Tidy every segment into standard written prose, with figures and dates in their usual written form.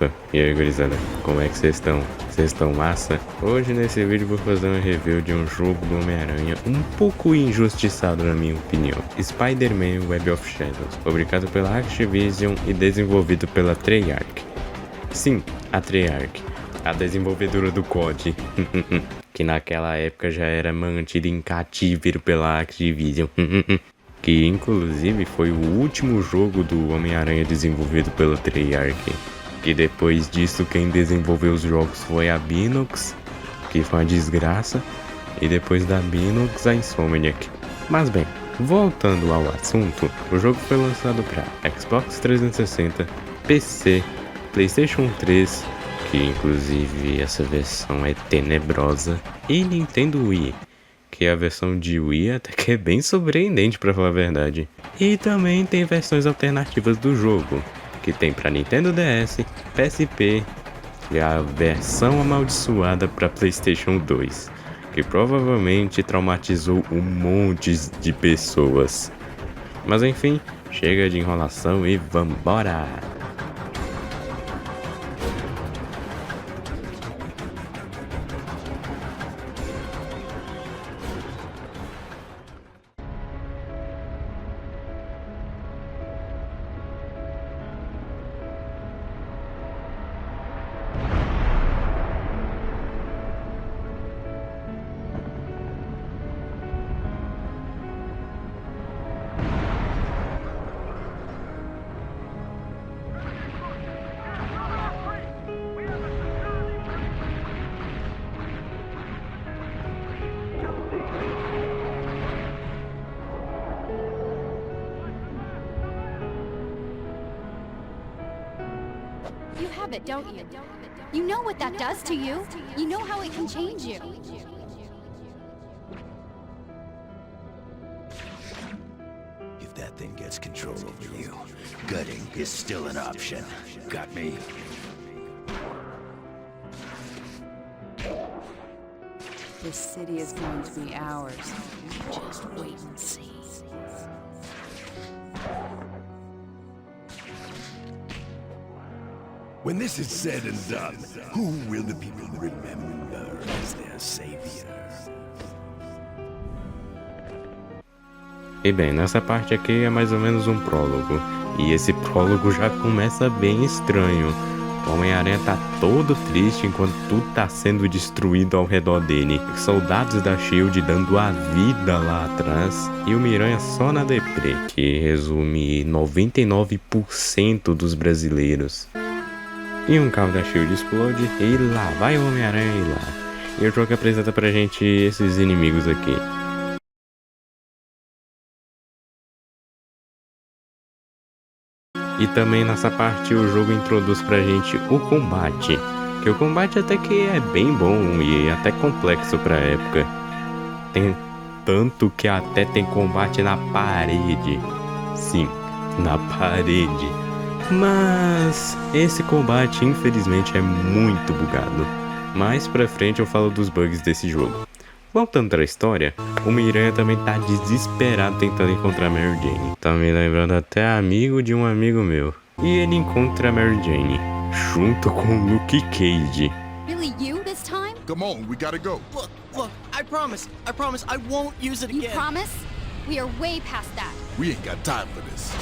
Opa, e aí gurizada, como é que vocês estão? Vocês estão massa? Hoje nesse vídeo vou fazer uma review de um jogo do Homem-Aranha um pouco injustiçado na minha opinião. Spider-Man Web of Shadows, publicado pela Activision e desenvolvido pela Treyarch. Sim, a Treyarch, a desenvolvedora do COD, que naquela época já era mantida em cativeiro pela Activision. Que inclusive foi o último jogo do Homem-Aranha desenvolvido pela Treyarch. Que depois disso quem desenvolveu os jogos foi a Binox, que foi uma desgraça, e depois da Binox a Insomniac. Mas bem, voltando ao assunto, o jogo foi lançado para Xbox 360, PC, PlayStation 3, que inclusive essa versão é tenebrosa, e Nintendo Wii, que a versão de Wii até que é bem surpreendente pra falar a verdade. E também tem versões alternativas do jogo, que tem pra Nintendo DS, PSP e a versão amaldiçoada pra PlayStation 2, que provavelmente traumatizou um monte de pessoas. Mas enfim, chega de enrolação e vambora! You have it, don't you? You know what that does to you. You know how it can change you. If that thing gets control over you, gutting is still an option. Got me? This city is going to be ours. Just wait and see. When this is said and done, who will the people remember as their savior? E bem, nessa parte aqui é mais ou menos um prólogo, e esse prólogo já começa bem estranho. O Homem-Aranha tá todo triste enquanto tudo tá sendo destruído ao redor dele. Soldados da SHIELD dando a vida lá atrás, e o Miranha só na deprê, que resume 99% dos brasileiros. E um carro da SHIELD explode, e lá vai o Homem-Aranha ir lá. E o jogo apresenta pra gente esses inimigos aqui. E também nessa parte o jogo introduz pra gente o combate. Que o combate até que é bem bom e até complexo pra época. Tem tanto que até tem combate na parede. Sim, na parede. Mas esse combate infelizmente é muito bugado. Mais pra frente eu falo dos bugs desse jogo. Voltando pra história, o Miranha também tá desesperado tentando encontrar Mary Jane. Tá me lembrando até amigo de um amigo meu. E ele encontra a Mary Jane, junto com o Luke Cage. Really, you this time? Come on, we gotta go. Look, I promise I won't use it You again. promise? We are way past that. We ain't got time for this.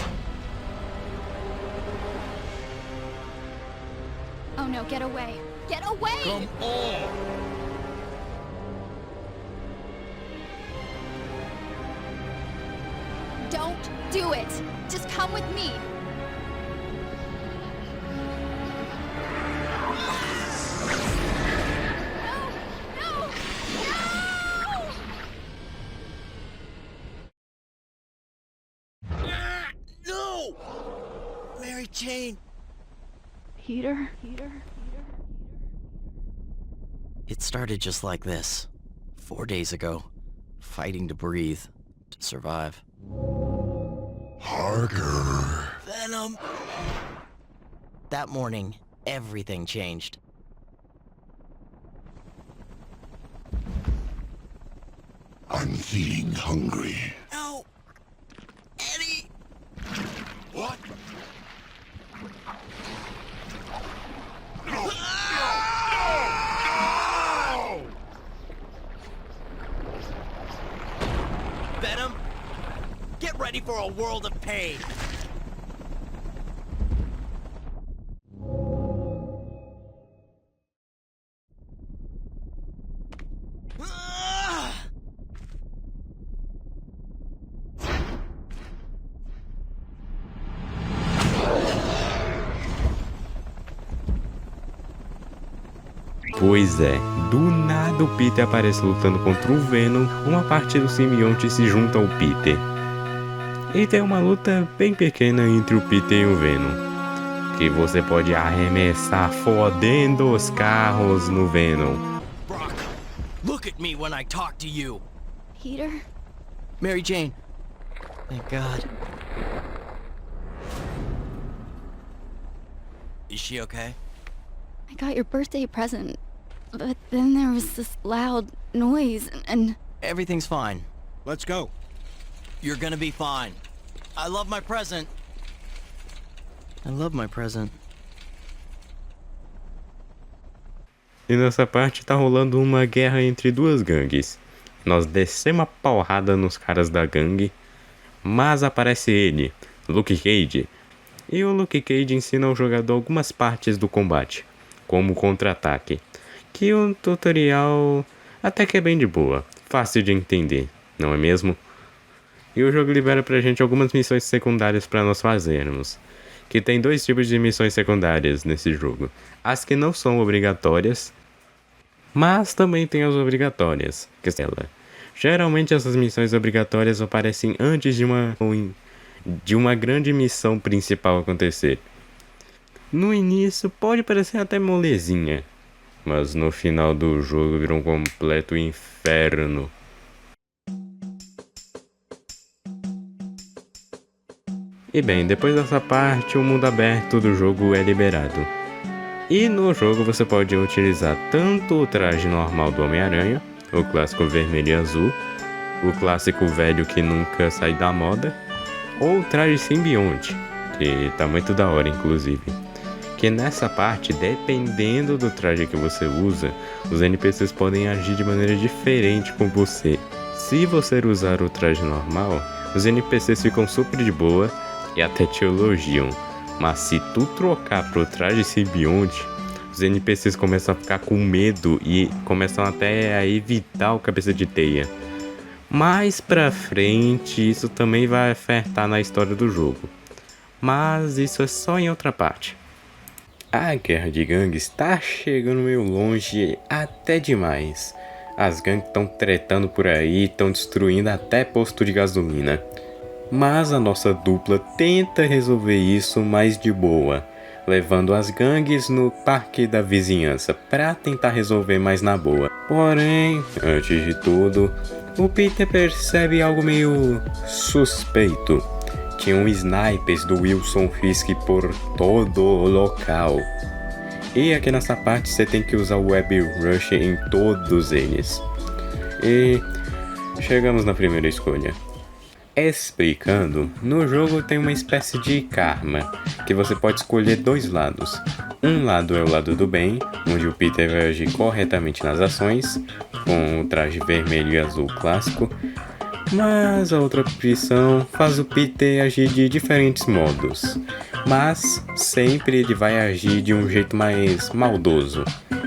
Oh no, get away. Get away! Come on. Don't do it! Just come with me! No! No! Mary Jane. Peter? It started just like this. 4 days ago. Fighting to breathe. To survive. Parker. Venom! That morning, everything changed. I'm feeling hungry. No! Eddie! What? ready for a world of pain. Pois é, do nada o Peter aparece lutando contra o Venom, uma parte do simbionte se junta ao Peter. E tem uma luta bem pequena entre o Peter e o Venom, que você pode arremessar fodendo os carros no Venom. Brock, look at me when I talk to you. Peter? Mary Jane. Thank God. Is she okay? I got your birthday present, but then there was this loud noise and Everything's fine. Let's go. You're gonna be fine. I love my present. I love my present. E nessa parte tá rolando uma guerra entre duas gangues. Nós descemos a porrada nos caras da gangue, mas aparece ele, Luke Cage. E o Luke Cage ensina ao jogador algumas partes do combate, como contra-ataque, que o tutorial até que é bem de boa, fácil de entender, não é mesmo? E o jogo libera pra gente algumas missões secundárias pra nós fazermos, que tem dois tipos de missões secundárias nesse jogo, as que não são obrigatórias, mas também tem as obrigatórias, que geralmente essas missões obrigatórias aparecem antes de uma grande missão principal acontecer. No início pode parecer até molezinha, mas no final do jogo vira um completo inferno. E bem, depois dessa parte o mundo aberto do jogo é liberado. E no jogo você pode utilizar tanto o traje normal do Homem-Aranha, o clássico vermelho e azul, o clássico velho que nunca sai da moda, ou o traje simbionte, que tá muito da hora inclusive. Que nessa parte, dependendo do traje que você usa, os NPCs podem agir de maneira diferente com você. Se você usar o traje normal, os NPCs ficam super de boa e até te elogiam. Mas se tu trocar pro traje simbionte, os NPCs começam a ficar com medo e começam até a evitar o cabeça de teia. Mais pra frente, isso também vai afetar na história do jogo. Mas isso é só em outra parte. A guerra de gangues está chegando meio longe até demais. As gangues estão tretando por aí, estão destruindo até posto de gasolina. Mas a nossa dupla tenta resolver isso mais de boa, levando as gangues no parque da vizinhança para tentar resolver mais na boa. Porém, antes de tudo, o Peter percebe algo meio suspeito. Tinham snipers do Wilson Fisk por todo o local. E aqui nessa parte você tem que usar o Web Rush em todos eles. E chegamos na primeira escolha. Explicando, no jogo tem uma espécie de karma, que você pode escolher dois lados. Um lado é o lado do bem, onde o Peter vai agir corretamente nas ações, com o traje vermelho e azul clássico, mas a outra opção faz o Peter agir de diferentes modos, mas sempre ele vai agir de um jeito mais maldoso.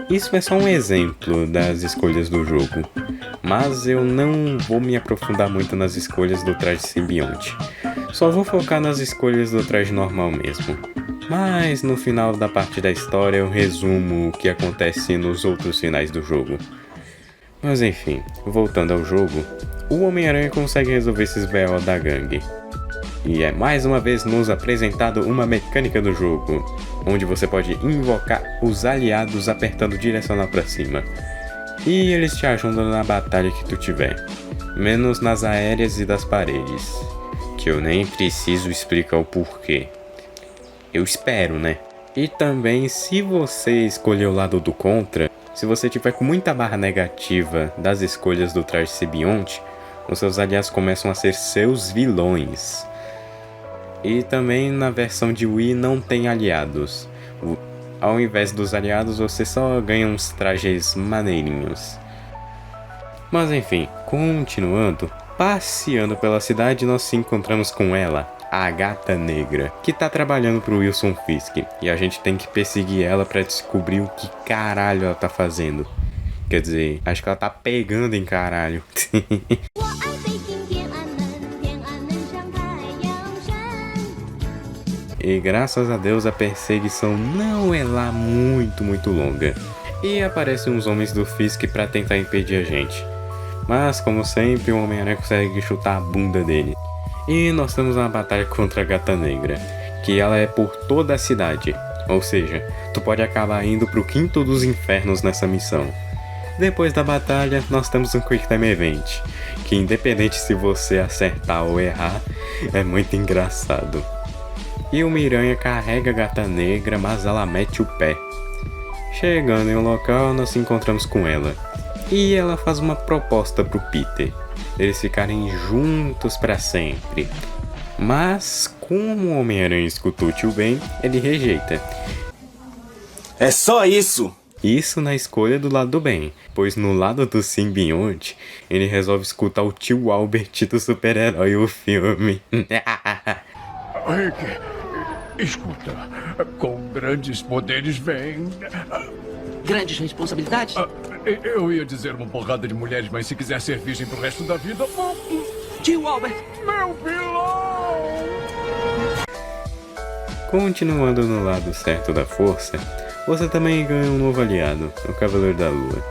Isso é só um exemplo das escolhas do jogo, mas eu não vou me aprofundar muito nas escolhas do traje simbionte. Só vou focar nas escolhas do traje normal mesmo. Mas no final da parte da história eu resumo o que acontece nos outros finais do jogo. Mas enfim, voltando ao jogo, o Homem-Aranha consegue resolver esses BO da gangue. E é mais uma vez nos apresentado uma mecânica do jogo, onde você pode invocar os aliados apertando direcional pra cima. E eles te ajudam na batalha que tu tiver, menos nas aéreas e das paredes, que eu nem preciso explicar o porquê. Eu espero, né? E também, se você escolher o lado do contra, se você tiver com muita barra negativa das escolhas do traje simbionte, os seus aliados começam a ser seus vilões. E também na versão de Wii não tem aliados. Ao invés dos aliados, você só ganha uns trajes maneirinhos. Mas enfim, continuando, Passeando pela cidade, nós se encontramos com ela, a Gata Negra, que tá trabalhando pro Wilson Fisk, e a gente tem que perseguir ela pra descobrir o que caralho ela tá fazendo. Quer dizer, acho que ela tá pegando em caralho. E graças a Deus a perseguição não é lá muito longa. E aparecem uns homens do Fisk pra tentar impedir a gente. Mas, como sempre, o Homem-Aranha consegue chutar a bunda dele. E nós temos uma batalha contra a Gata Negra, que ela é por toda a cidade. Ou seja, tu pode acabar indo pro quinto dos infernos nessa missão. Depois da batalha, nós temos um Quick Time Event, que independente se você acertar ou errar, é muito engraçado. E o Miranha carrega a Gata Negra, mas ela mete o pé. Chegando em um local, nós nos encontramos com ela. E ela faz uma proposta pro Peter. Eles ficarem juntos pra sempre. Mas, como o Homem-Aranha escutou o Tio Ben, ele rejeita. É só isso! Isso na escolha do lado do bem, pois no lado do simbionte, ele resolve escutar o Tio Albert do super-herói o filme. Rick, escuta, com grandes poderes vem... Grandes responsabilidades? Eu ia dizer uma porrada de mulheres, mas se quiser ser virgem pro resto da vida... Tio Albert! Meu vilão! Continuando no lado certo da força, você também ganha um novo aliado, o Cavaleiro da Lua.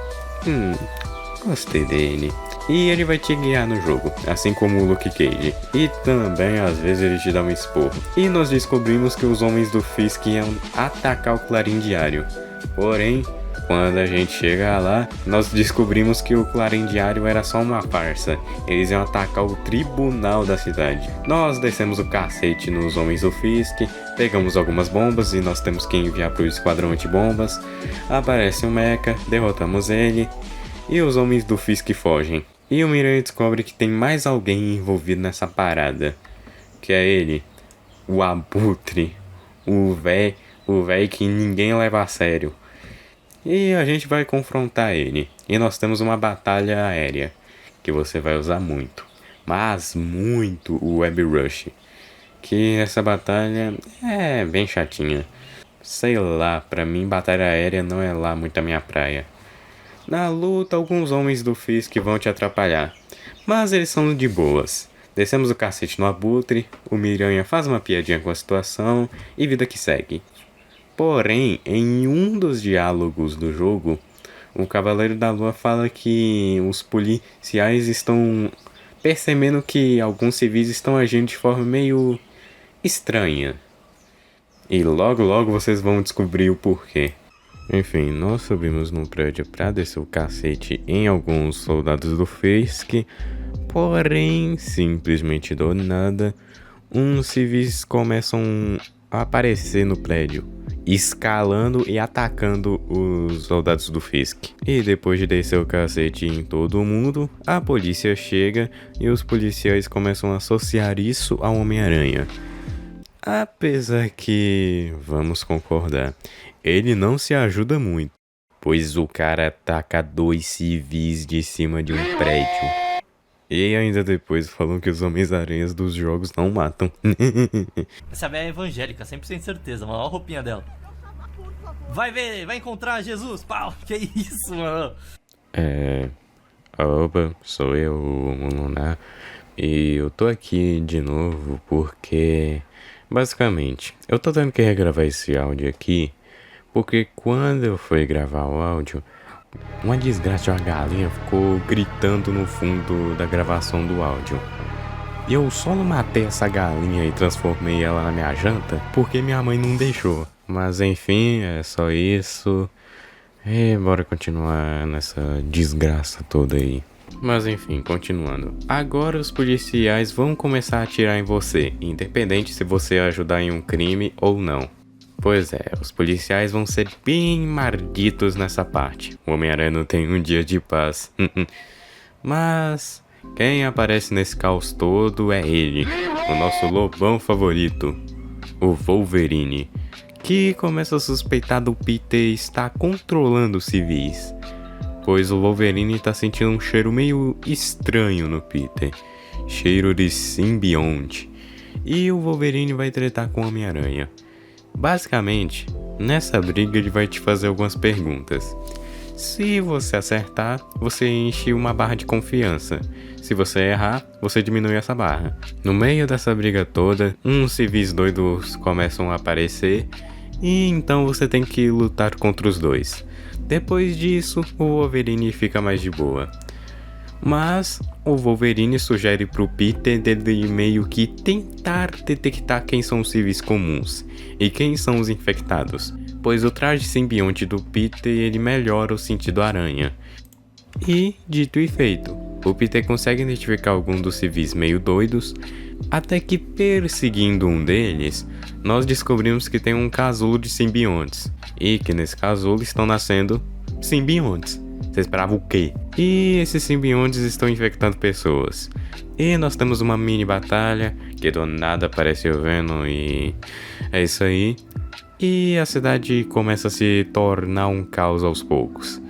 Gostei dele. E ele vai te guiar no jogo, assim como o Luke Cage. E também às vezes ele te dá um esporro. E nós descobrimos que os homens do Fisk iam atacar o Clarim Diário. Porém, quando a gente chega lá, nós descobrimos que o Clarim Diário era só uma farsa. Eles iam atacar o tribunal da cidade. Nós descemos o cacete nos homens do Fisk, pegamos algumas bombas e nós temos que enviar para o esquadrão antibombas. Aparece o Mecha, derrotamos ele e os homens do Fisk fogem. E o Miranha descobre que tem mais alguém envolvido nessa parada, que é ele, o Abutre, o véi que ninguém leva a sério. E a gente vai confrontar ele. E nós temos uma batalha aérea, que você vai usar muito. Mas muito o Web Rush. Que essa batalha é bem chatinha. Sei lá, pra mim batalha aérea não é lá muito a minha praia. Na luta, alguns homens do Fisk vão te atrapalhar. Mas eles são de boas. Descemos o cacete no Abutre, o Miranha faz uma piadinha com a situação e vida que segue. Porém, em um dos diálogos do jogo, o Cavaleiro da Lua fala que os policiais estão percebendo que alguns civis estão agindo de forma meio estranha. E logo vocês vão descobrir o porquê. Enfim, nós subimos num prédio pra descer o cacete em alguns soldados do Fisk. Porém, simplesmente do nada, uns civis começam a aparecer no prédio, escalando e atacando os soldados do Fisk. E depois de descer o cacete em todo mundo, a polícia chega e os policiais começam a associar isso ao Homem-Aranha. Apesar que, vamos concordar, ele não se ajuda muito, pois o cara ataca 2 civis de cima de um prédio. E ainda depois falam que os Homens-Aranhas dos jogos não matam. Essa velha é evangélica, 100% certeza, mano. Olha a roupinha dela. Vai ver, vai encontrar Jesus, pau. Que isso, mano? Opa, sou eu, o Lunar. E eu tô aqui de novo porque, basicamente, eu tô tendo que regravar esse áudio aqui, porque quando eu fui gravar o áudio, uma desgraça de uma galinha ficou gritando no fundo da gravação do áudio. E eu só não matei essa galinha e transformei ela na minha janta porque minha mãe não deixou. Mas enfim, é só isso. E bora continuar nessa desgraça toda aí. Mas enfim, continuando. Agora os policiais vão começar a atirar em você, independente se você ajudar em um crime ou não. Pois é, os policiais vão ser bem malditos nessa parte. O Homem-Aranha não tem um dia de paz. Mas quem aparece nesse caos todo é ele, o nosso lobão favorito, o Wolverine, que começa a suspeitar do Peter estar controlando os civis, pois o Wolverine está sentindo um cheiro meio estranho no Peter. cheiro de simbionte. E o Wolverine vai tretar com o Homem-Aranha. Basicamente, nessa briga ele vai te fazer algumas perguntas. Se você acertar, você enche uma barra de confiança. Se você errar, você diminui essa barra. No meio dessa briga toda, uns civis doidos começam a aparecer e então você tem que lutar contra os dois. Depois disso, o Wolverine fica mais de boa. Mas o Wolverine sugere pro Peter dele meio que tentar detectar quem são os civis comuns e quem são os infectados, pois o traje simbionte do Peter ele melhora o sentido aranha. E, dito e feito, o Peter consegue identificar algum dos civis meio doidos, até que perseguindo um deles, nós descobrimos que tem um casulo de simbiontes, e que nesse casulo estão nascendo simbiontes. Você esperava o quê? E esses simbiontes estão infectando pessoas. E nós temos uma mini batalha, que do nada aparece o Venom e... é isso aí. E a cidade começa a se tornar um caos aos poucos.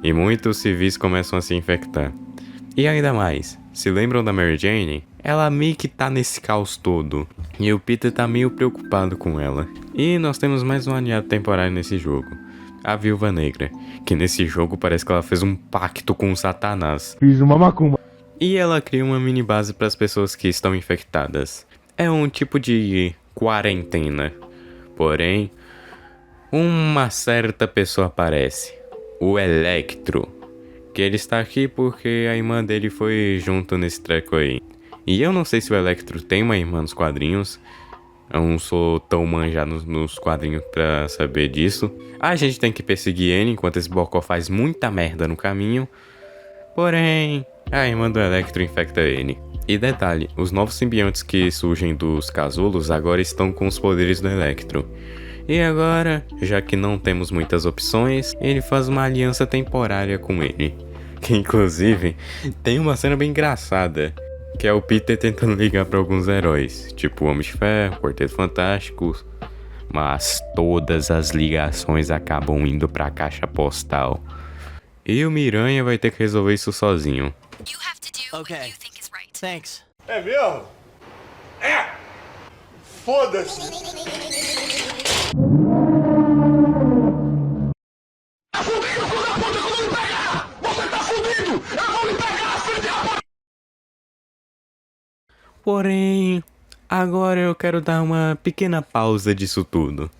E muitos civis começam a se infectar. E ainda mais, se lembram da Mary Jane? Ela meio que tá nesse caos todo. E o Peter tá meio preocupado com ela. E nós temos mais um aliado temporário nesse jogo. A Viúva Negra, que nesse jogo parece que ela fez um pacto com o Satanás. Fiz uma macumba. E ela cria uma mini base para as pessoas que estão infectadas. É um tipo de quarentena. Porém, uma certa pessoa aparece. O Electro. Que ele está aqui porque a irmã dele foi junto nesse treco aí. E eu não sei se o Electro tem uma irmã nos quadrinhos. Eu não sou tão manjado nos quadrinhos pra saber disso. A gente tem que perseguir ele enquanto esse Bocó faz muita merda no caminho. Porém, a irmã do Electro infecta ele. E detalhe, os novos simbiontes que surgem dos casulos agora estão com os poderes do Electro. E agora, já que não temos muitas opções, ele faz uma aliança temporária com ele. Que inclusive, tem uma cena bem engraçada. Que é o Peter tentando ligar para alguns heróis, tipo o Homem de Ferro, Quarteto Fantástico, mas todas as ligações acabam indo para a caixa postal. E o Miranha vai ter que resolver isso sozinho. Okay. Thanks. É mesmo? É! Foda-se! Tá fudido, filho da puta, que eu vou lhe pegar! Você tá fudido! Eu vou lhe pegar, filho da puta! Porém, agora eu quero dar uma pequena pausa disso tudo.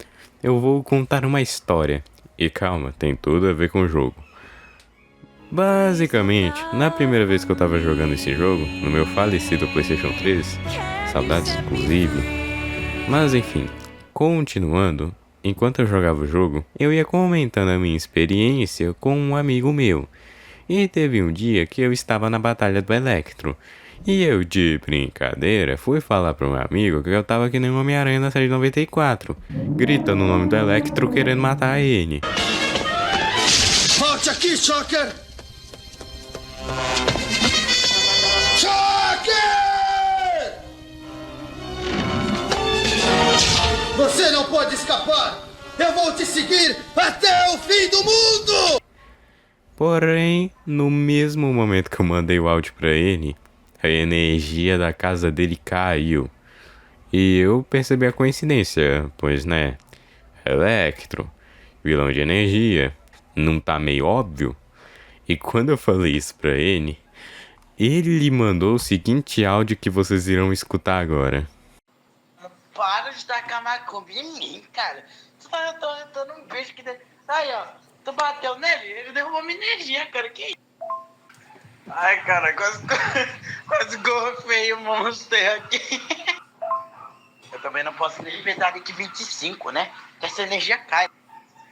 Eu vou contar uma história. E calma, tem tudo a ver com o jogo. Basicamente, na primeira vez que eu tava jogando esse jogo, no meu falecido PlayStation 3, saudades inclusive. Mas enfim, continuando, enquanto eu jogava o jogo, eu ia comentando a minha experiência com um amigo meu. E teve um dia que eu estava na batalha do Electro. E eu, de brincadeira, fui falar pro meu amigo que eu tava que nem um Homem-Aranha na série de 94, gritando o nome do Electro querendo matar ele. Volte aqui, Shocker! Shocker! Você não pode escapar! Eu vou te seguir até o fim do mundo! Porém, no mesmo momento que eu mandei o áudio pra ele, a energia da casa dele caiu. E eu percebi a coincidência, pois né, Electro, vilão de energia, não tá meio óbvio? E quando eu falei isso pra ele mandou o seguinte áudio que vocês irão escutar agora. Para de tacar macumba em mim, cara. Eu tô num bicho que... Aí, ó, tu bateu nele, ele derrubou minha energia, cara, que isso? Ai, cara, quase gorfei o monster aqui. Eu também não posso nem pegar de 25, né? Que essa energia cai.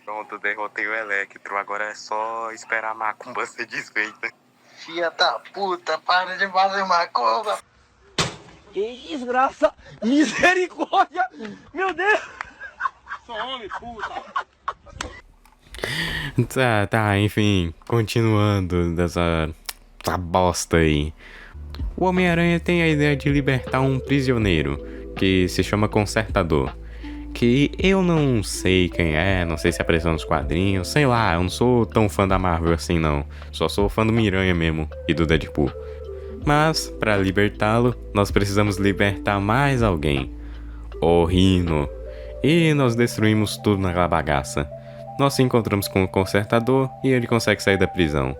Pronto, derrotei o Electro, agora é só esperar a macumba ser desfeita. Filha da puta, para de fazer macumba. Que desgraça! Misericórdia! Meu Deus! Sou homem, puta! Tá, enfim, continuando dessa bosta aí. O Homem-Aranha tem a ideia de libertar um prisioneiro, que se chama Consertador. Que eu não sei quem é, não sei se apareceu nos quadrinhos, sei lá, eu não sou tão fã da Marvel assim não. Só sou fã do Miranha mesmo, e do Deadpool. Mas, para libertá-lo, nós precisamos libertar mais alguém. O Rhino. E nós destruímos tudo naquela bagaça. Nós se encontramos com o Consertador e ele consegue sair da prisão.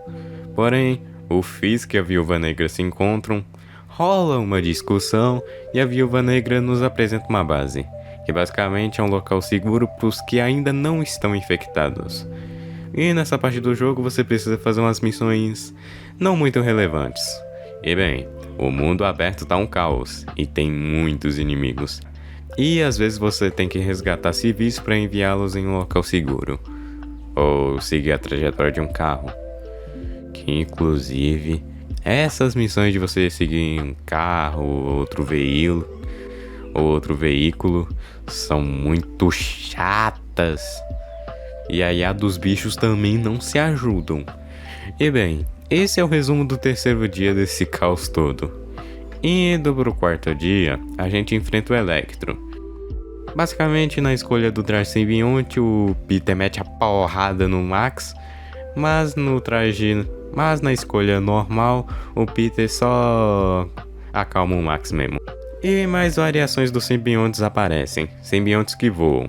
Porém, o Fisk e a Viúva Negra se encontram, rola uma discussão e a Viúva Negra nos apresenta uma base, que basicamente é um local seguro para os que ainda não estão infectados. E nessa parte do jogo você precisa fazer umas missões não muito relevantes. E bem, o mundo aberto tá um caos e tem muitos inimigos. E às vezes você tem que resgatar civis para enviá-los em um local seguro. Ou seguir a trajetória de um carro. Que inclusive, essas missões de você seguir um carro ou outro veículo são muito chatas. E aí a dos bichos também não se ajudam. E bem, esse é o resumo do terceiro dia desse caos todo. Indo pro quarto dia, a gente enfrenta o Electro. Basicamente, na escolha do traje simbionte, o Peter mete a porrada no Max, mas na escolha normal, o Peter só acalma o Max mesmo. E mais variações dos simbiontes aparecem, simbiontes que voam,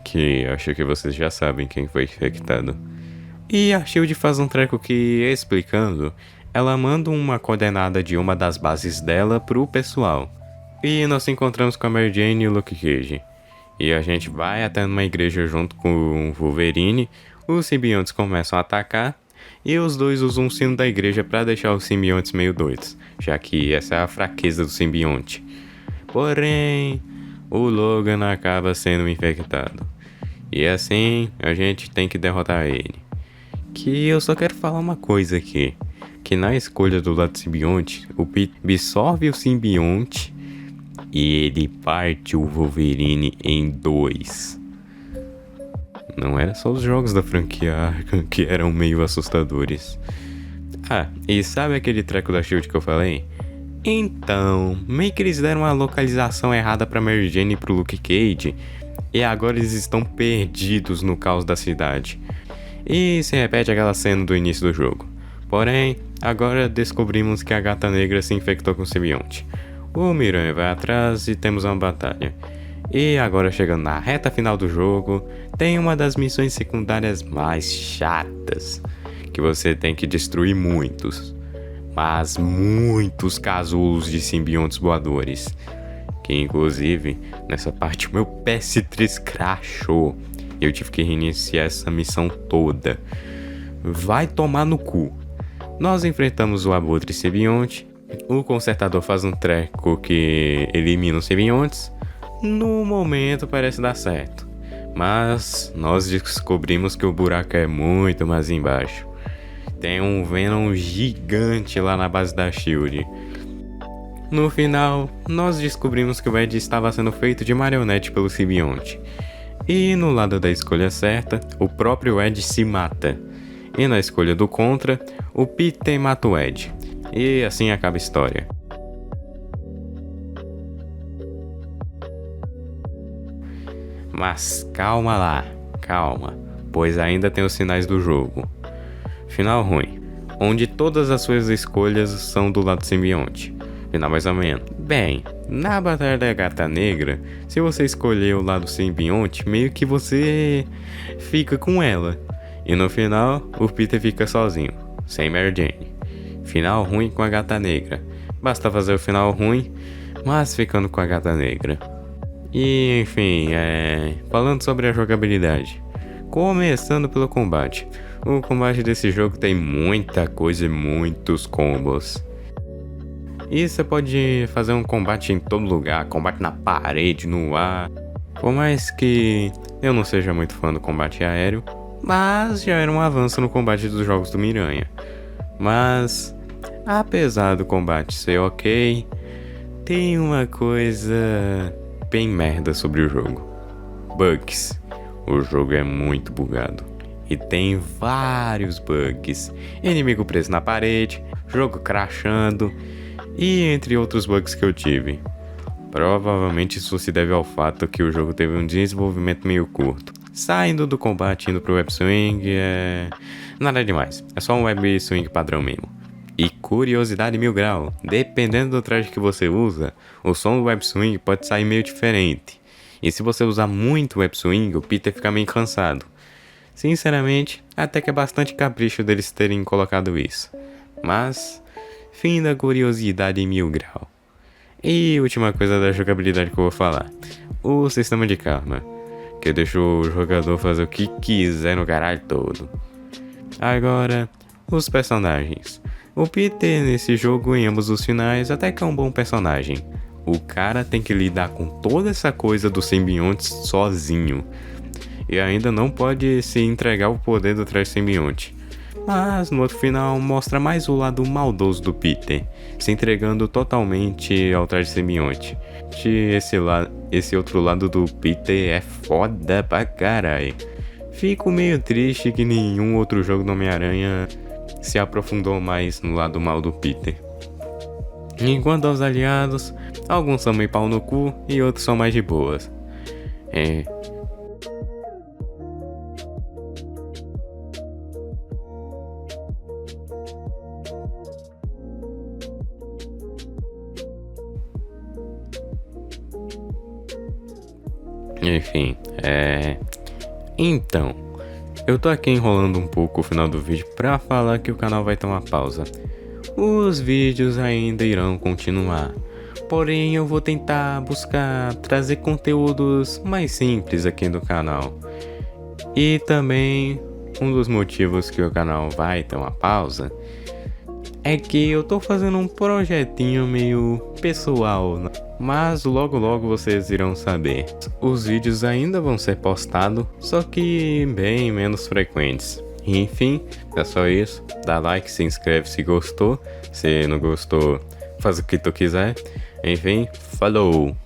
que acho que vocês já sabem quem foi infectado. E a Shield faz um treco que, explicando, ela manda uma coordenada de uma das bases dela pro pessoal. E nós nos encontramos com a Mary Jane e o Luke Cage. E a gente vai até numa igreja junto com o Wolverine, os simbiontes começam a atacar, e os dois usam o sino da igreja para deixar os simbiontes meio doidos, já que essa é a fraqueza do simbionte. Porém, o Logan acaba sendo infectado. E assim, a gente tem que derrotar ele. Que eu só quero falar uma coisa aqui. Que na escolha do lado simbionte, o Peter absorve o simbionte e ele parte o Wolverine em 2. Não era só os jogos da franquia Arkham que eram meio assustadores. Ah, e sabe aquele treco da Shield que eu falei? Então, meio que eles deram uma localização errada pra Mary Jane e pro Luke Cage, e agora eles estão perdidos no caos da cidade. E se repete aquela cena do início do jogo. Porém, agora descobrimos que a Gata Negra se infectou com o simbionte. O Miranha vai atrás e temos uma batalha. E agora, chegando na reta final do jogo, tem uma das missões secundárias mais chatas, que você tem que destruir muitos, mas muitos casulos de simbiontes voadores. Que inclusive, nessa parte o meu PS3 crashou e eu tive que reiniciar essa missão toda. Vai tomar no cu. Nós enfrentamos o Abutre simbionte, o Consertador faz um treco que elimina os simbiontes. No momento parece dar certo, mas nós descobrimos que o buraco é muito mais embaixo. Tem um Venom gigante lá na base da Shield. No final, nós descobrimos que o Ed estava sendo feito de marionete pelo simbionte. E no lado da escolha certa, o próprio Ed se mata. E na escolha do contra, o Peter mata o Ed. E assim acaba a história. Mas calma lá, calma, pois ainda tem os sinais do jogo. Final ruim, onde todas as suas escolhas são do lado simbionte. Final mais ou menos. Bem, na Batalha da Gata Negra, se você escolher o lado simbionte, meio que você fica com ela. E no final, o Peter fica sozinho, sem Mary Jane. Final ruim com a Gata Negra. Basta fazer o final ruim, mas ficando com a Gata Negra. E enfim, falando sobre a jogabilidade. Começando pelo combate. O combate desse jogo tem muita coisa e muitos combos. E você pode fazer um combate em todo lugar, combate na parede, no ar. Por mais que eu não seja muito fã do combate aéreo, mas já era um avanço no combate dos jogos do Miranha. Mas, apesar do combate ser ok, tem uma coisa bem merda sobre o jogo. Bugs. O jogo é muito bugado. E tem vários bugs. Inimigo preso na parede, jogo crashando, e entre outros bugs que eu tive. Provavelmente isso se deve ao fato que o jogo teve um desenvolvimento meio curto. Saindo do combate, indo pro web swing, nada demais. É só um web swing padrão mesmo. E curiosidade mil grau, dependendo do traje que você usa, o som do web swing pode sair meio diferente. E se você usar muito web swing, o Peter fica meio cansado. Sinceramente, até que é bastante capricho deles terem colocado isso. Mas, fim da curiosidade mil grau. E última coisa da jogabilidade que eu vou falar. O sistema de karma, que deixa o jogador fazer o que quiser no caralho todo. Agora, os personagens. O Peter nesse jogo em ambos os finais até que é um bom personagem. O cara tem que lidar com toda essa coisa dos simbiontes sozinho. E ainda não pode se entregar o poder do traje simbionte. Mas no outro final mostra mais o lado maldoso do Peter, se entregando totalmente ao traje simbionte. Esse outro lado do Peter é foda pra caralho. Fico meio triste que nenhum outro jogo do Homem-Aranha se aprofundou mais no lado mal do Peter. Enquanto aos aliados, alguns são meio pau no cu e outros são mais de boas. Enfim, Então, eu tô aqui enrolando um pouco o final do vídeo pra falar que o canal vai ter uma pausa. Os vídeos ainda irão continuar, porém eu vou tentar buscar trazer conteúdos mais simples aqui no canal. E também, um dos motivos que o canal vai ter uma pausa é que eu tô fazendo um projetinho meio pessoal, mas logo logo vocês irão saber. Os vídeos ainda vão ser postados, só que bem menos frequentes. Enfim, é só isso. Dá like, se inscreve se gostou. Se não gostou, faz o que tu quiser. Enfim, falou!